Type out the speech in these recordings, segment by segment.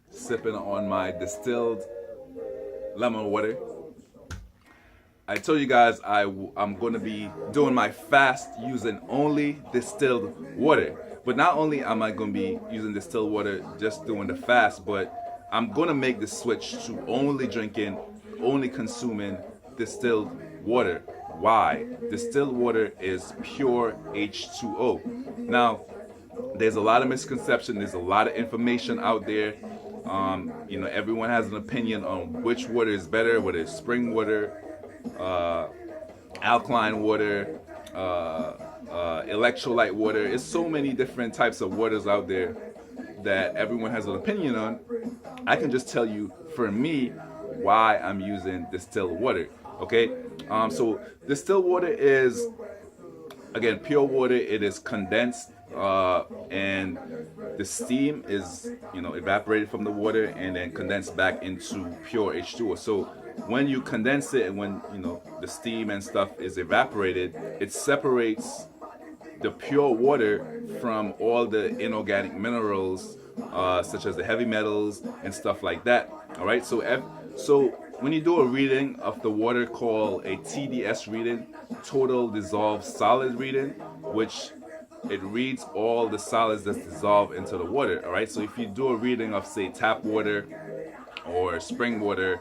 Sipping on my distilled lemon water. I told you guys I'm going to be doing my fast using only distilled water. But not only am I going to be using distilled water just doing the fast, but I'm going to make the switch to only drinking, only consuming distilled water. Why? Distilled water is pure H2O. Now, there's a lot of misconception. There's a lot of information out there. Everyone has an opinion on which water is better, whether it's spring water, uh, alkaline water, electrolyte water. It's so many different types of waters out there that everyone has an opinion on. I can just tell you, for me, why I'm using distilled water. Okay, so distilled water is, again, pure water. It is condensed, and the steam is evaporated from the water and then condensed back into pure H2O. So when you condense it and when the steam and stuff is evaporated, it separates the pure water from all the inorganic minerals, such as the heavy metals and stuff like that. All right, so when you do a reading of the water called a TDS reading, total dissolved solid reading, which it reads all the solids that's dissolved into the water. All right, so if you do a reading of, say, tap water or spring water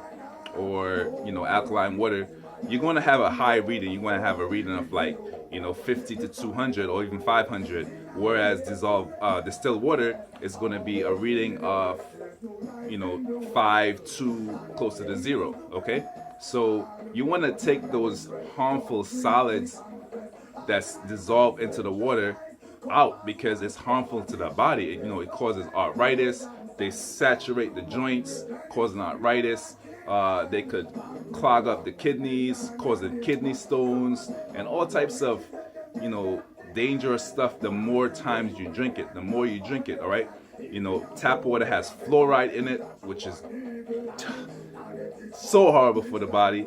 or alkaline water, you're going to have a high reading. You're going to have a reading of like 50 to 200 or even 500, whereas distilled water is going to be a reading of 5 to closer to 0. Okay, so you want to take those harmful solids that's dissolved into the water out, because it's harmful to the body. It causes arthritis. They saturate the joints, causing arthritis. They could clog up the kidneys, causing kidney stones, and all types of, dangerous stuff. The more times you drink it, the more you drink it. All right. Tap water has fluoride in it, which is so horrible for the body.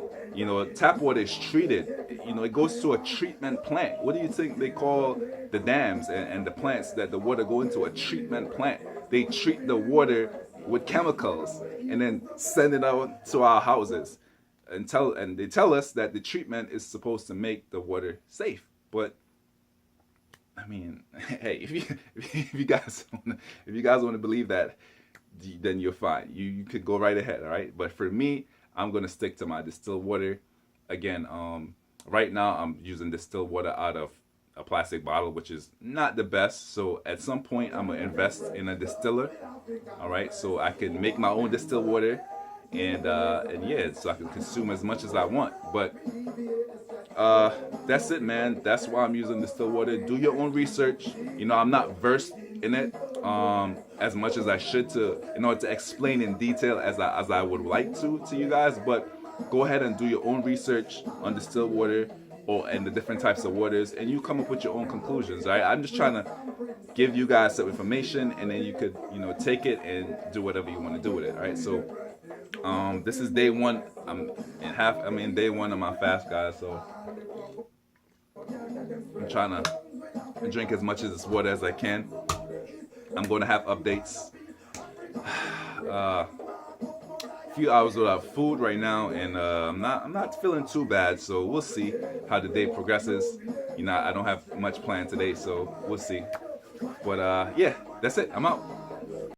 Tap water is treated. It goes to a treatment plant. What do you think they call the dams and the plants that the water go into? A treatment plant. They treat the water with chemicals and then send it out to our houses and they tell us that the treatment is supposed to make the water safe. But I mean, hey, if you guys want to believe that, then you're fine. You could go right ahead, all right? But for me, I'm going to stick to my distilled water. Again, right now I'm using distilled water out of a plastic bottle, which is not the best. So at some point I'm going to invest in a distiller, all right? So I can make my own distilled water and yeah, so I can consume as much as I want. But that's it, man. That's why I'm using distilled water. Do your own research. I'm not versed in it as much as I should in order to explain in detail as I would like to you guys. But go ahead and do your own research on distilled water and the different types of waters, and you come up with your own conclusions. Right? I'm just trying to give you guys some information, and then you could take it and do whatever you want to do with it. All right. So this is day one. I'm in day one of my fast, guys. So I'm trying to drink as much of this water as I can. I'm going to have updates. Few hours without food right now, and I'm not feeling too bad. So we'll see how the day progresses. I don't have much planned today, so we'll see. But yeah, that's it. I'm out.